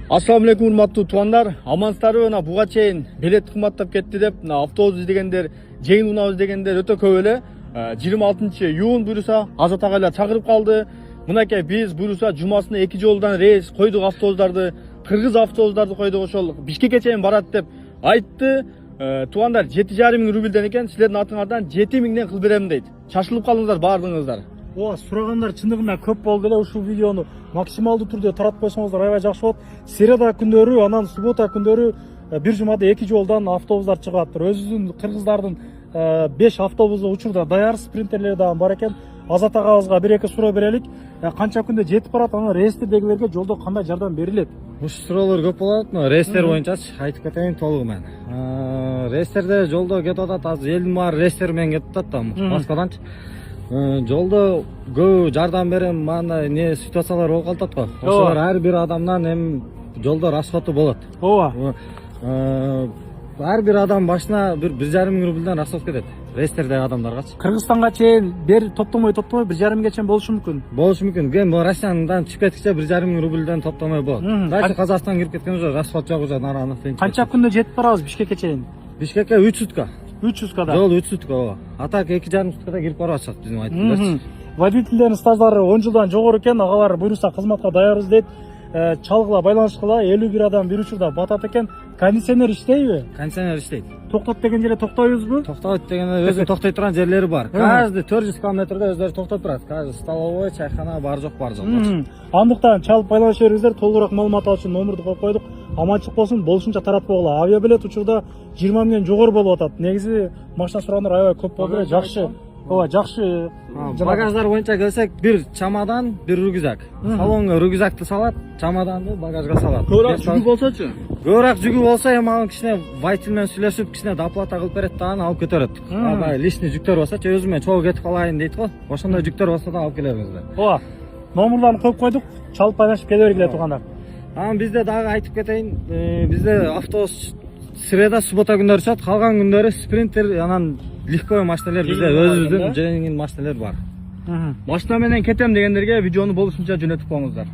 Assalamu алейкум урматтуу туугандар, амансыздарбы? Мына буга чейин билет кымбаттап кетти деп мына автобус издегендер, жеңил унаа издегендер өтө көп эле. 26-июнь буюрса Азат агайлар чакырып калды. Мынакей биз буюрса жумасына 2 жолдан рейс койдук, автобустарды, кыргыз автобустарды койдук, ошол Бишкекке чейин барат деп айтты. Туугандар 7,5 миң рубльден экен, силердин атыңардан 7 миңден кыл берем дейт. Чачылып калыңыздар баардыгыңыздар. Ооба, сурагандар чындыгында көп болду эле. Ушул видеону максималдуу түрдө таратып койсоңуздар аябай жакшы болот. Среда күндөрү, анан суббота күндөрү бир жумада 2 жолдан автобустар чыгып атыр. Өзүбүздүн кыргыздардын 5 автобусу учурда даяр, спринтерлер дагы бар экен. Азат агабызга 1-2 суроо берелик. Канча күндө жетип барат, анан рейстердегилерге жолдо кандай жардам берилет? Ушул суроолор көп болот. Рейстер боюнчачы айтып кетейин толугу менен. Рейстерде жолдо кетип атат, азыр элдин баары рейстер менен кетип атат да, Москваданчы. Жолдо көп жардам берем, мындай не ситуациялар болуп калат го. Ошолор ар бир адамдан эми жолдо расходу болот. Ооба. Ар бир адам башына 1,5 миң рубльден расход кетет. Рейстердеги адамдаргачы. Кыргызстанга чейин бир топтомой 1,5 миңге чейин болушу мүмкүн. Болушу мүмкүн. Эми Россияндан чыгып кеткиче 1,5 миң рубльден топтомой болот. Дальше Казакстанга кирип кеткен уже расход жок, уже нараны. Канча күндө жетип барабыз Бишкекке чейин? Бишкекке 3 сутка. 3 суткада. Жол 3 сутка, ооба. Атак 2,5 суткада кирип барып атышат биздин айтымдарчы. Водительдердин стаждары 10 жылдан жогору экен, агалар буйруса кызматка даярбыз дейт. Чалгыла байланышкыла 51 адам бир учурда батат экен. Кондиционер иштейби? Кондиционер иштейт. Токтот деген жерде токтойбузбу? Токтойт дегенде өзү токтой турган жерлери бар. Каждый 400 километрде өздөрү токтоп турат. Каждый столовой, чайхана бар жок. Андыктан чалып байланыша бериңиздер. Толугураак маалымат алуу үчүн номерди коюп койдук. Аманчылык болсун, болушунча таратпагыла. Авиабилет учурда 20 миңден жогору болуп атат. Негизи машина сурагандар аябай көп болду эле. Жакшы. Ооба, жакшы. Багаждар боюнча келсек, бир чамадан, бир рюкзак. Салонго рюкзакты салат, чамаданды багажга салат. Көбүрөөк жүгү болсочу? Көбүрөөк жүгү болсо, эми аны кичине водитель менен сүйлөшүп, кичине доплата кылып берет да, аны алып көтөрөт. Ага, лишний жүктөр болсочу, өзүм менен чогуу кетип калайын дейт го. Ошондой жүктөр болсо да алып келебиз да. Ооба. Номерларын коюп койдук. Чалып байланышып келе бергиле туугандар. Анан бизде дагы айтып кетейин, бизде автобус среда, суббота күндөрү чат, калган күндөрү спринтер, анан легковой машиналар бизде өзүбүздүн жеңил машиналар бар. Машина менен кетем дегендерге видеону болушунча жөнөтүп коюңуздар.